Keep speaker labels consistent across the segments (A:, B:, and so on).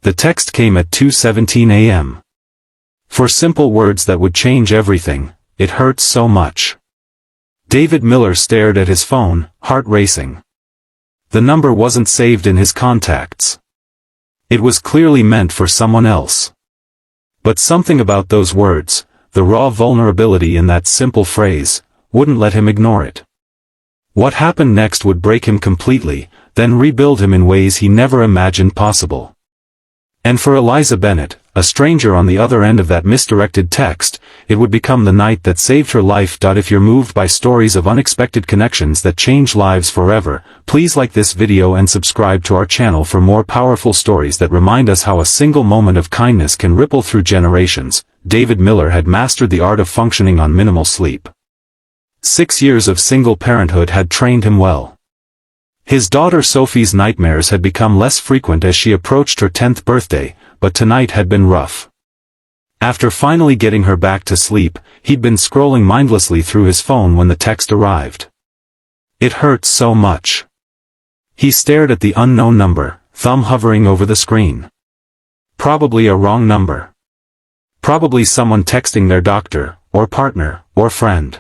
A: The text came at 2:17 a.m. For simple words that would change everything, it hurts so much. David Miller stared at his phone, heart racing. The number wasn't saved in his contacts. It was clearly meant for someone else. But something about those words, the raw vulnerability in that simple phrase, wouldn't let him ignore it. What happened next would break him completely, then rebuild him in ways he never imagined possible. And for Eliza Bennett, a stranger on the other end of that misdirected text, it would become the night that saved her life. If you're moved by stories of unexpected connections that change lives forever, please like this video and subscribe to our channel for more powerful stories that remind us how a single moment of kindness can ripple through generations. David Miller had mastered the art of functioning on minimal sleep. 6 years of single parenthood had trained him well. His daughter Sophie's nightmares had become less frequent as she approached her 10th birthday, but tonight had been rough. After finally getting her back to sleep, he'd been scrolling mindlessly through his phone when the text arrived. It hurt so much. He stared at the unknown number, thumb hovering over the screen. Probably a wrong number. Probably someone texting their doctor, or partner, or friend.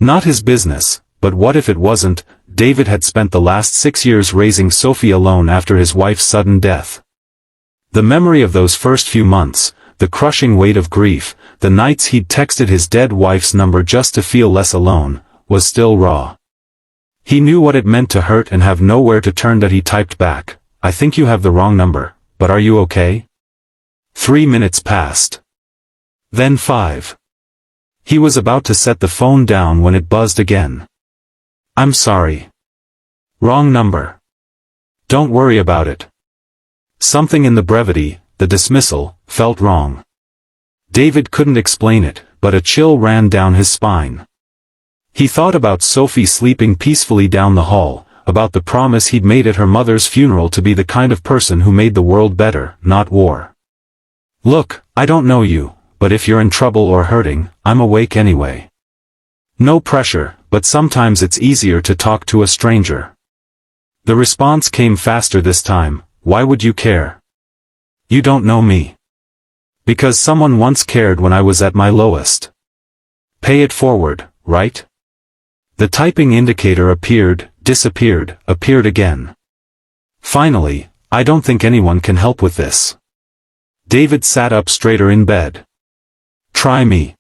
A: Not his business, but what if it wasn't? David had spent the last 6 years raising Sophie alone after his wife's sudden death. The memory of those first few months, the crushing weight of grief, the nights he'd texted his dead wife's number just to feel less alone, was still raw. He knew what it meant to hurt and have nowhere to turn. He typed back, "I think you have the wrong number, but are you okay?" 3 minutes passed. Then 5. He was about to set the phone down when it buzzed again. "I'm sorry. Wrong number. Don't worry about it." Something in the brevity, the dismissal, felt wrong. David couldn't explain it, but a chill ran down his spine. He thought about Sophie sleeping peacefully down the hall, about the promise he'd made at her mother's funeral to be the kind of person who made the world better, not war. "Look, I don't know you, but if you're in trouble or hurting, I'm awake anyway. No pressure, but sometimes it's easier to talk to a stranger." The response came faster this time, "Why would you care? You don't know me." "Because someone once cared when I was at my lowest." "Pay it forward, right?" The typing indicator appeared, disappeared, appeared again. Finally, "I don't think anyone can help with this." David sat up straighter in bed. "Try me."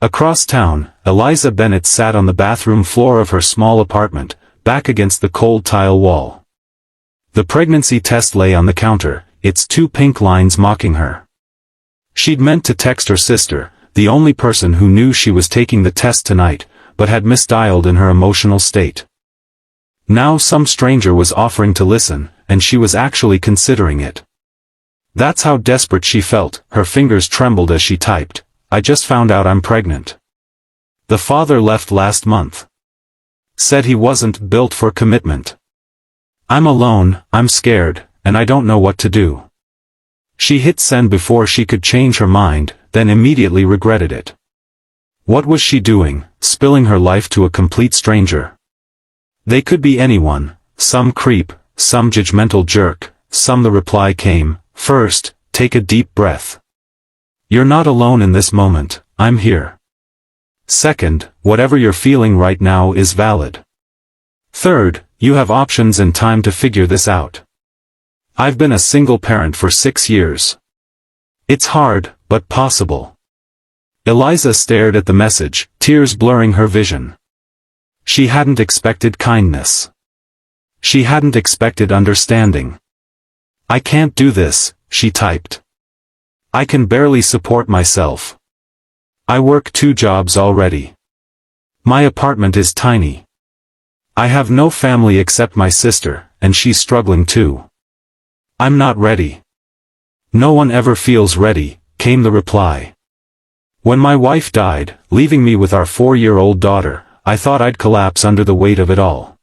A: Across town, Eliza Bennett sat on the bathroom floor of her small apartment, back against the cold tile wall. The pregnancy test lay on the counter, its 2 pink lines mocking her. She'd meant to text her sister, the only person who knew she was taking the test tonight, but had misdialed in her emotional state. Now some stranger was offering to listen, and she was actually considering it. That's how desperate she felt. Her fingers trembled as she typed, "I just found out I'm pregnant. The father left last month. Said he wasn't built for commitment. I'm alone, I'm scared, and I don't know what to do." She hit send before she could change her mind, then immediately regretted it. What was she doing, spilling her life to a complete stranger? They could be anyone, some creep, some judgmental jerk, some. The reply came, "First, take a deep breath. You're not alone in this moment, I'm here. Second, whatever you're feeling right now is valid. Third, you have options and time to figure this out. I've been a single parent for 6 years. It's hard, but possible." Eliza stared at the message, tears blurring her vision. She hadn't expected kindness. She hadn't expected understanding. "I can't do this," she typed. "I can barely support myself. I work 2 jobs already. My apartment is tiny. I have no family except my sister, and she's struggling too. I'm not ready." "No one ever feels ready," came the reply. "When my wife died, leaving me with our 4-year-old daughter, I thought I'd collapse under the weight of it all.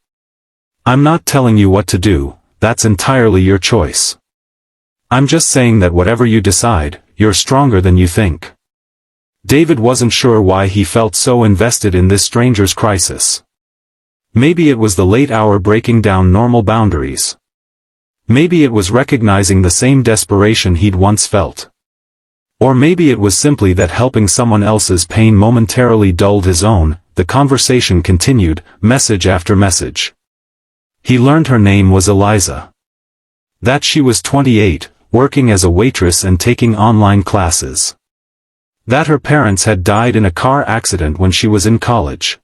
A: I'm not telling you what to do, that's entirely your choice. I'm just saying that whatever you decide, you're stronger than you think." David wasn't sure why he felt so invested in this stranger's crisis. Maybe it was the late hour breaking down normal boundaries. Maybe it was recognizing the same desperation he'd once felt. Or maybe it was simply that helping someone else's pain momentarily dulled his own. The conversation continued, message after message. He learned her name was Eliza. That she was 28, working as a waitress and taking online classes. That her parents had died in a car accident when she was in college.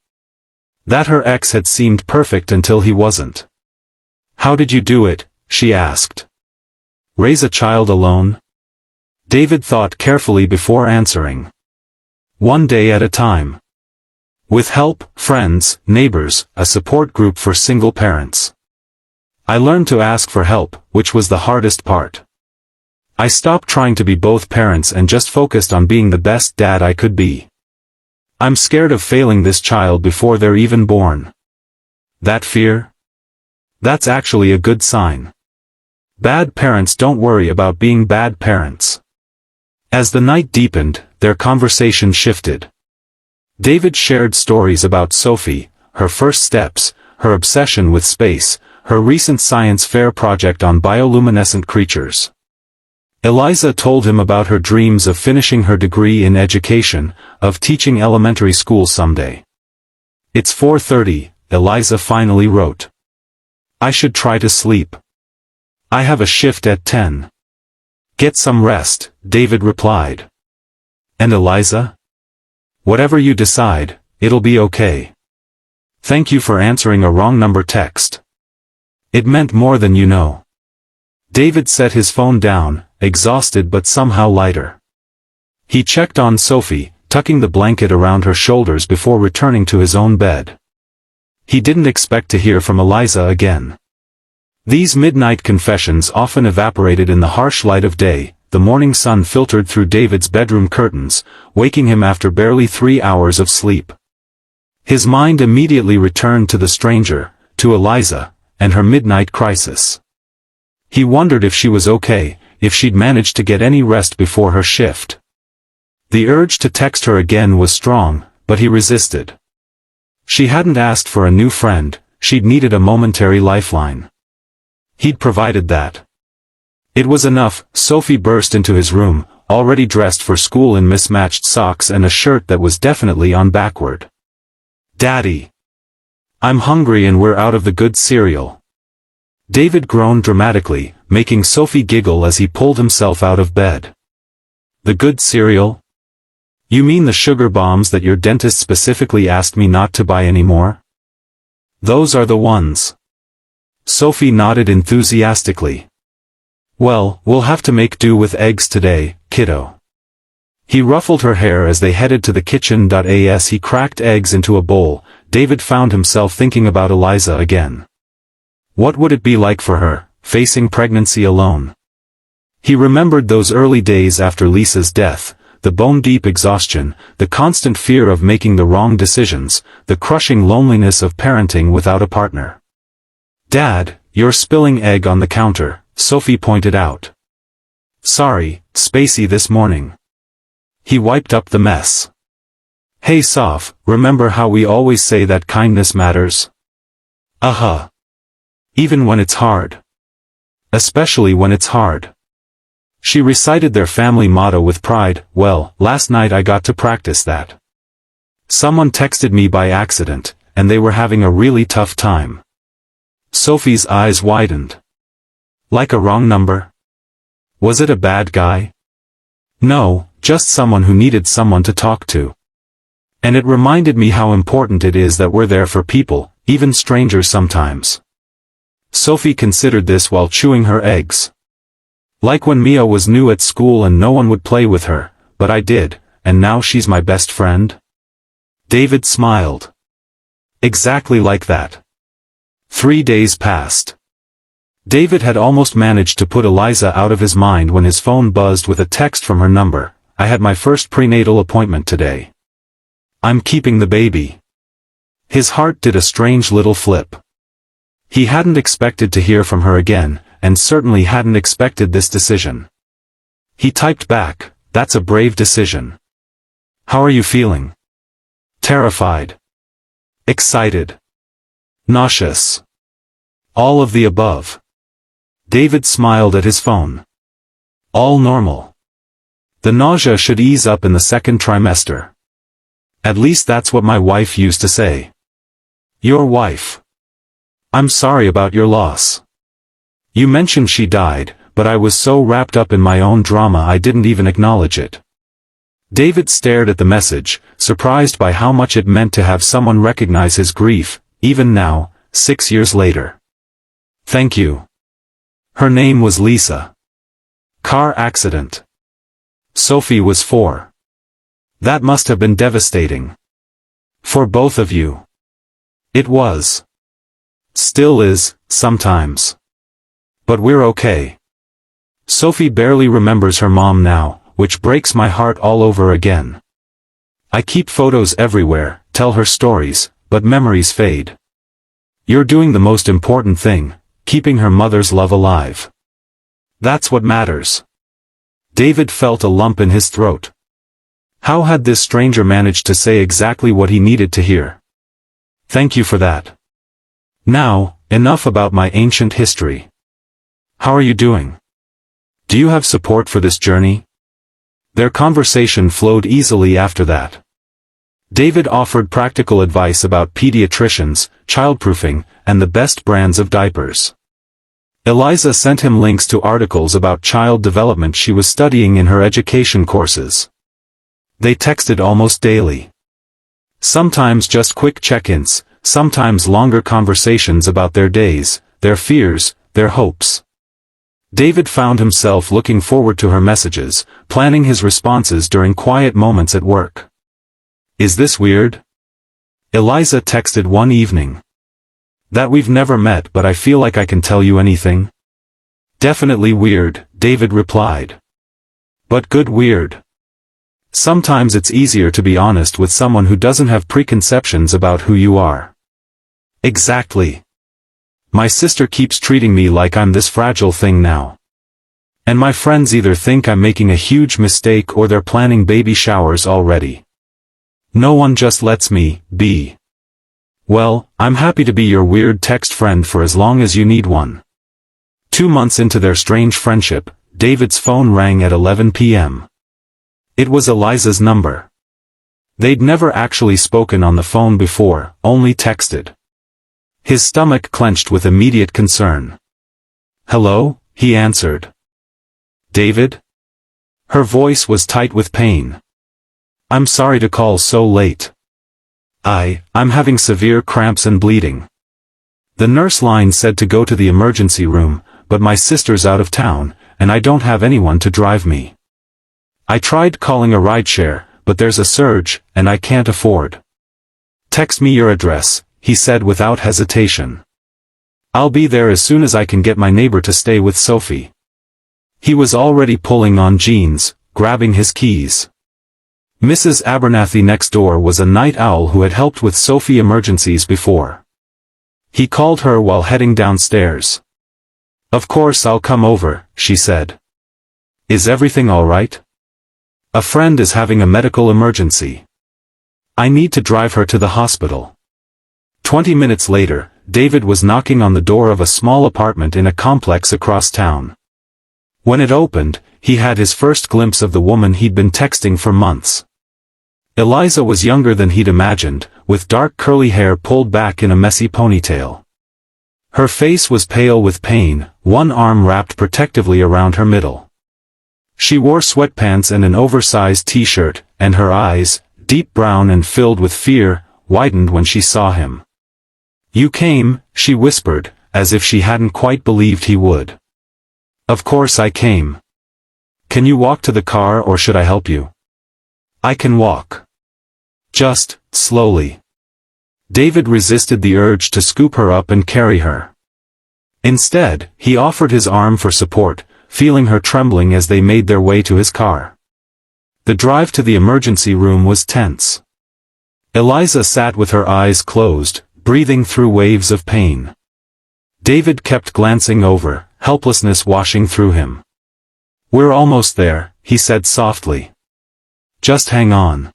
A: That her ex had seemed perfect until he wasn't. How did you do it? She asked. Raise a child alone? David thought carefully before answering. One day at a time. With help, friends, neighbors, a support group for single parents. I learned to ask for help, which was the hardest part. I stopped trying to be both parents and just focused on being the best dad I could be. I'm scared of failing this child before they're even born. That fear? That's actually a good sign. Bad parents don't worry about being bad parents. As the night deepened, their conversation shifted. David shared stories about Sophie, her first steps, her obsession with space, her recent science fair project on bioluminescent creatures. Eliza told him about her dreams of finishing her degree in education, of teaching elementary school someday. It's 4:30, Eliza finally wrote. I should try to sleep. I have a shift at 10. Get some rest, David replied. And Eliza? Whatever you decide, it'll be okay. Thank you for answering a wrong number text. It meant more than you know. David set his phone down, exhausted but somehow lighter. He checked on Sophie, tucking the blanket around her shoulders before returning to his own bed. He didn't expect to hear from Eliza again. These midnight confessions often evaporated in the harsh light of day. The morning sun filtered through David's bedroom curtains, waking him after barely 3 hours of sleep. His mind immediately returned to the stranger, to Eliza, and her midnight crisis. He wondered if she was okay, if she'd managed to get any rest before her shift. The urge to text her again was strong, but he resisted. She hadn't asked for a new friend, she'd needed a momentary lifeline. He'd provided that. It was enough. Sophie burst into his room, already dressed for school in mismatched socks and a shirt that was definitely on backward. Daddy! I'm hungry and we're out of the good cereal. David groaned dramatically, making Sophie giggle as he pulled himself out of bed. The good cereal? You mean the sugar bombs that your dentist specifically asked me not to buy anymore? Those are the ones. Sophie nodded enthusiastically. Well, we'll have to make do with eggs today, kiddo. He ruffled her hair as they headed to the kitchen. As he cracked eggs into a bowl, David found himself thinking about Eliza again. What would it be like for her, facing pregnancy alone? He remembered those early days after Lisa's death, the bone-deep exhaustion, the constant fear of making the wrong decisions, the crushing loneliness of parenting without a partner. Dad, you're spilling egg on the counter, Sophie pointed out. Sorry, spacey this morning. He wiped up the mess. Hey Soph, remember how we always say that kindness matters? Uh-huh. Even when it's hard. Especially when it's hard. She recited their family motto with pride. Well, last night I got to practice that. Someone texted me by accident, and they were having a really tough time. Sophie's eyes widened. Like a wrong number? Was it a bad guy? No, just someone who needed someone to talk to. And it reminded me how important it is that we're there for people, even strangers sometimes. Sophie considered this while chewing her eggs. Like when Mia was new at school and no one would play with her, but I did, and now she's my best friend? David smiled. Exactly like that. 3 days passed. David had almost managed to put Eliza out of his mind when his phone buzzed with a text from her number. I had my first prenatal appointment today. I'm keeping the baby. His heart did a strange little flip. He hadn't expected to hear from her again, and certainly hadn't expected this decision. He typed back, that's a brave decision. How are you feeling? Terrified. Excited. Nauseous. All of the above. David smiled at his phone. All normal. The nausea should ease up in the second trimester. At least that's what my wife used to say. Your wife. I'm sorry about your loss. You mentioned she died, but I was so wrapped up in my own drama I didn't even acknowledge it. David stared at the message, surprised by how much it meant to have someone recognize his grief, even now, 6 years later. Thank you. Her name was Lisa. Car accident. Sophie was 4. That must have been devastating. For both of you. It was. Still is, sometimes. But we're okay. Sophie barely remembers her mom now, which breaks my heart all over again. I keep photos everywhere, tell her stories, but memories fade. You're doing the most important thing, keeping her mother's love alive. That's what matters. David felt a lump in his throat. How had this stranger managed to say exactly what he needed to hear? Thank you for that. Now, enough about my ancient history. How are you doing? Do you have support for this journey? Their conversation flowed easily after that. David offered practical advice about pediatricians, childproofing, and the best brands of diapers. Eliza sent him links to articles about child development she was studying in her education courses. They texted almost daily. Sometimes just quick check-ins, sometimes longer conversations about their days, their fears, their hopes. David found himself looking forward to her messages, planning his responses during quiet moments at work. Is this weird? Eliza texted one evening. That we've never met, but I feel like I can tell you anything. Definitely weird, David replied. But good weird. Sometimes it's easier to be honest with someone who doesn't have preconceptions about who you are. Exactly. My sister keeps treating me like I'm this fragile thing now. And my friends either think I'm making a huge mistake or they're planning baby showers already. No one just lets me be. Well, I'm happy to be your weird text friend for as long as you need one. 2 months into their strange friendship, David's phone rang at 11 p.m. It was Eliza's number. They'd never actually spoken on the phone before, only texted. His stomach clenched with immediate concern. Hello, he answered. David? Her voice was tight with pain. I'm sorry to call so late. I'm having severe cramps and bleeding. The nurse line said to go to the emergency room, but my sister's out of town, and I don't have anyone to drive me. I tried calling a rideshare, but there's a surge, and I can't afford. Text me your address, he said without hesitation. I'll be there as soon as I can get my neighbor to stay with Sophie. He was already pulling on jeans, grabbing his keys. Mrs. Abernathy next door was a night owl who had helped with Sophie emergencies before. He called her while heading downstairs. Of course I'll come over, she said. Is everything all right? A friend is having a medical emergency. I need to drive her to the hospital. 20 minutes later, David was knocking on the door of a small apartment in a complex across town. When it opened, he had his first glimpse of the woman he'd been texting for months. Eliza was younger than he'd imagined, with dark curly hair pulled back in a messy ponytail. Her face was pale with pain, one arm wrapped protectively around her middle. She wore sweatpants and an oversized t-shirt, and her eyes, deep brown and filled with fear, widened when she saw him. You came, she whispered, as if she hadn't quite believed he would. Of course I came. Can you walk to the car or should I help you? I can walk. Just, slowly. David resisted the urge to scoop her up and carry her. Instead, he offered his arm for support, feeling her trembling as they made their way to his car. The drive to the emergency room was tense. Eliza sat with her eyes closed, breathing through waves of pain. David kept glancing over, helplessness washing through him. We're almost there, he said softly. Just hang on.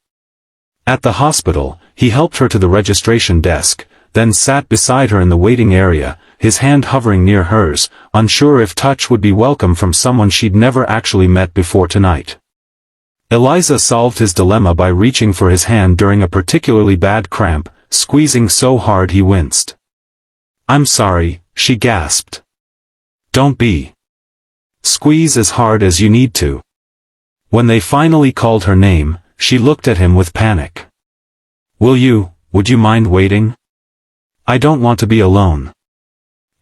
A: At the hospital, he helped her to the registration desk, then sat beside her in the waiting area, his hand hovering near hers, unsure if touch would be welcome from someone she'd never actually met before tonight. Eliza solved his dilemma by reaching for his hand during a particularly bad cramp, squeezing so hard he winced. "I'm sorry," she gasped. "Don't be. Squeeze as hard as you need to." When they finally called her name, she looked at him with panic. Would you mind waiting? I don't want to be alone."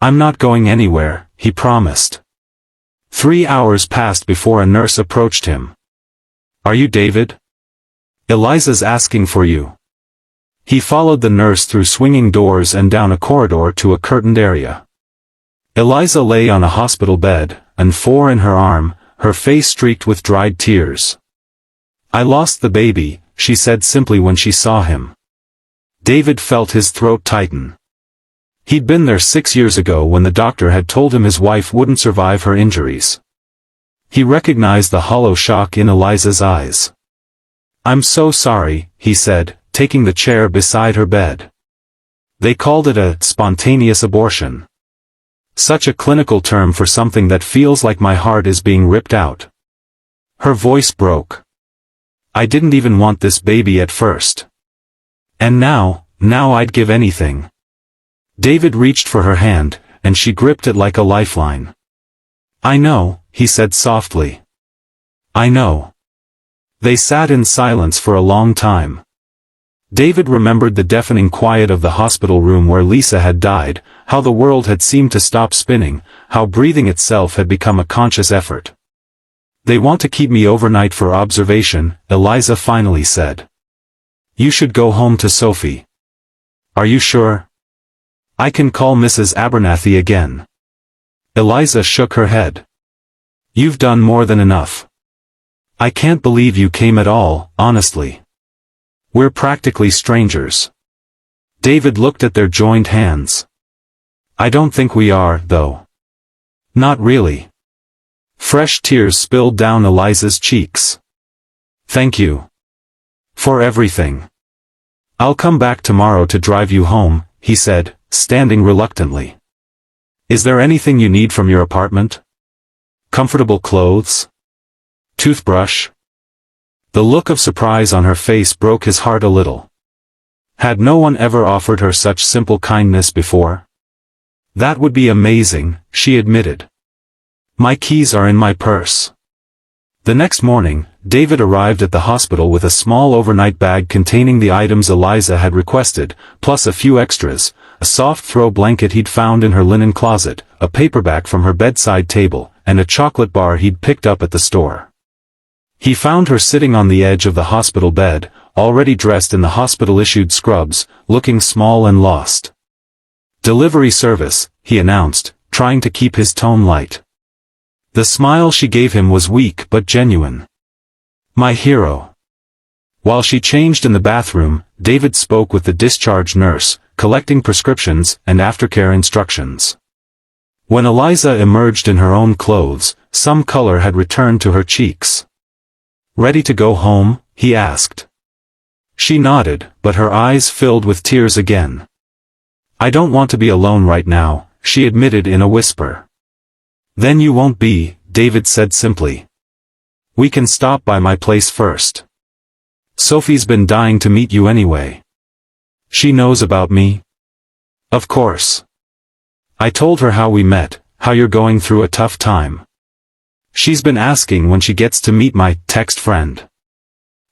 A: "I'm not going anywhere," he promised. 3 hours passed before a nurse approached him. "Are you David? Eliza's asking for you." He followed the nurse through swinging doors and down a corridor to a curtained area. Eliza lay on a hospital bed, an 4 in her arm, her face streaked with dried tears. "I lost the baby," she said simply when she saw him. David felt his throat tighten. He'd been there 6 years ago when the doctor had told him his wife wouldn't survive her injuries. He recognized the hollow shock in Eliza's eyes. "I'm so sorry," he said, taking the chair beside her bed. "They called it a spontaneous abortion. Such a clinical term for something that feels like my heart is being ripped out." Her voice broke. "I didn't even want this baby at first. And now I'd give anything." David reached for her hand, and she gripped it like a lifeline. "I know," he said softly. "I know." They sat in silence for a long time. David remembered the deafening quiet of the hospital room where Lisa had died, how the world had seemed to stop spinning, how breathing itself had become a conscious effort. "They want to keep me overnight for observation," Eliza finally said. "You should go home to Sophie." "Are you sure? I can call Mrs. Abernathy again." Eliza shook her head. "You've done more than enough. I can't believe you came at all, honestly. We're practically strangers." David looked at their joined hands. "I don't think we are, though." "Not really." Fresh tears spilled down Eliza's cheeks. "Thank you. For everything. I'll come back tomorrow to drive you home," he said, standing reluctantly. "Is there anything you need from your apartment? Comfortable clothes? Toothbrush?" The look of surprise on her face broke his heart a little. Had no one ever offered her such simple kindness before? "That would be amazing," she admitted. "My keys are in my purse." The next morning, David arrived at the hospital with a small overnight bag containing the items Eliza had requested, plus a few extras, a soft throw blanket he'd found in her linen closet, a paperback from her bedside table, and a chocolate bar he'd picked up at the store. He found her sitting on the edge of the hospital bed, already dressed in the hospital-issued scrubs, looking small and lost. "Delivery service," he announced, trying to keep his tone light. The smile she gave him was weak but genuine. "My hero." While she changed in the bathroom, David spoke with the discharge nurse, collecting prescriptions and aftercare instructions. When Eliza emerged in her own clothes, some color had returned to her cheeks. "Ready to go home?" he asked. She nodded, but her eyes filled with tears again. "I don't want to be alone right now," she admitted in a whisper. "Then you won't be," David said simply. "We can stop by my place first. Sophie's been dying to meet you anyway." "She knows about me?" "Of course. I told her how we met, how you're going through a tough time. She's been asking when she gets to meet my text friend."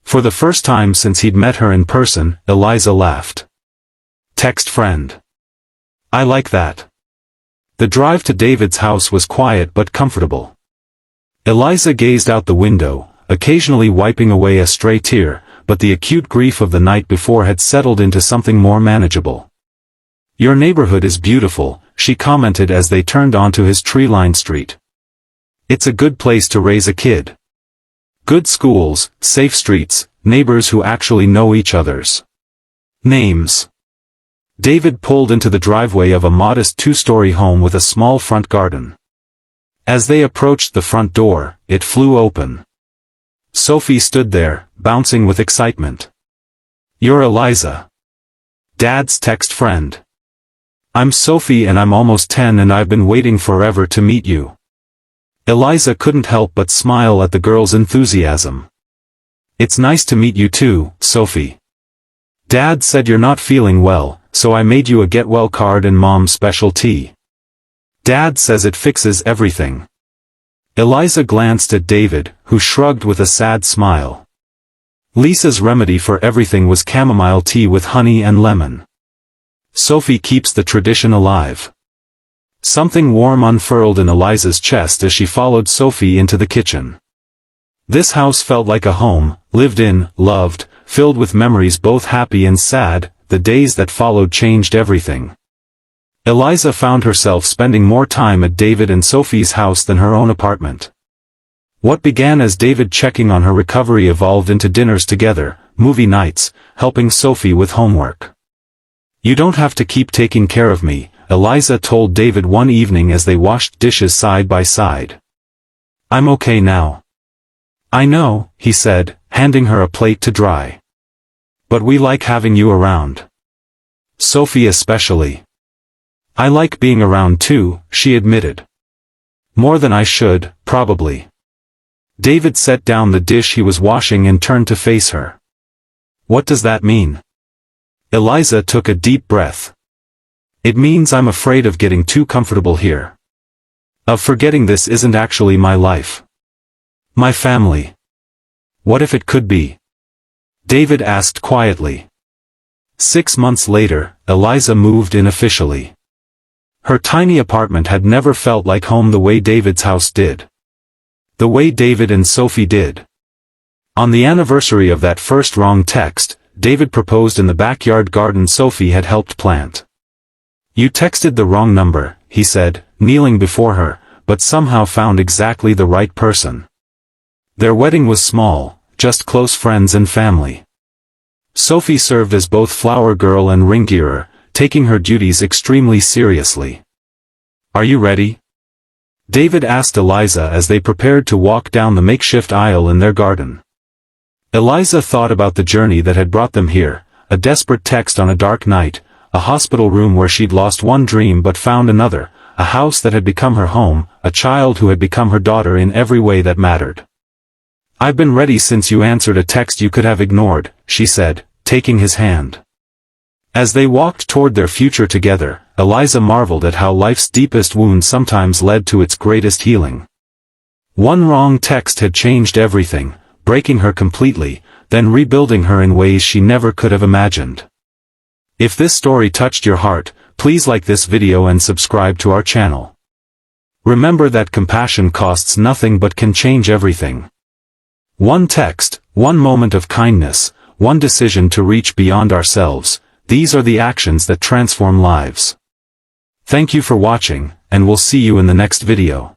A: For the first time since he'd met her in person, Eliza laughed. "Text friend. I like that." The drive to David's house was quiet but comfortable. Eliza gazed out the window, occasionally wiping away a stray tear, but the acute grief of the night before had settled into something more manageable. "Your neighborhood is beautiful," she commented as they turned onto his tree-lined street. "It's a good place to raise a kid. Good schools, safe streets, neighbors who actually know each other's names." David pulled into the driveway of a modest 2-story home with a small front garden. As they approached the front door, it flew open. Sophie stood there, bouncing with excitement. "You're Eliza. Dad's text friend." I'm Sophie and I'm almost 10 and I've been waiting forever to meet you. Eliza couldn't help but smile at the girl's enthusiasm. It's nice to meet you too, Sophie. Dad said you're not feeling well, so I made you a get well card and Mom's special tea. Dad says it fixes everything. Eliza glanced at David, who shrugged with a sad smile. Lisa's remedy for everything was chamomile tea with honey and lemon. Sophie keeps the tradition alive. Something warm unfurled in Eliza's chest as she followed Sophie into the kitchen. This house felt like a home, lived in, loved, filled with memories both happy and sad. The days that followed changed everything. Eliza found herself spending more time at David and Sophie's house than her own apartment. What began as David checking on her recovery evolved into dinners together, movie nights, helping Sophie with homework. You don't have to keep taking care of me, Eliza told David one evening as they washed dishes side by side. I'm okay now. I know, he said, handing her a plate to dry. But we like having you around. Sophie especially. I like being around too, she admitted. More than I should, probably. David set down the dish he was washing and turned to face her. What does that mean? Eliza took a deep breath. It means I'm afraid of getting too comfortable here. Of forgetting this isn't actually my life. My family. What if it could be? David asked quietly. 6 months later, Eliza moved in officially. Her tiny apartment had never felt like home the way David's house did. The way David and Sophie did. On the anniversary of that first wrong text, David proposed in the backyard garden Sophie had helped plant. You texted the wrong number, he said, kneeling before her, but somehow found exactly the right person. Their wedding was small, just close friends and family. Sophie served as both flower girl and ring bearer, taking her duties extremely seriously. Are you ready? David asked Eliza as they prepared to walk down the makeshift aisle in their garden. Eliza thought about the journey that had brought them here, a desperate text on a dark night, a hospital room where she'd lost one dream but found another, a house that had become her home, a child who had become her daughter in every way that mattered. I've been ready since you answered a text you could have ignored, she said, taking his hand. As they walked toward their future together, Eliza marveled at how life's deepest wound sometimes led to its greatest healing. One wrong text had changed everything, breaking her completely, then rebuilding her in ways she never could have imagined. If this story touched your heart, please like this video and subscribe to our channel. Remember that compassion costs nothing but can change everything. One text, one moment of kindness, one decision to reach beyond ourselves, these are the actions that transform lives. Thank you for watching, and we'll see you in the next video.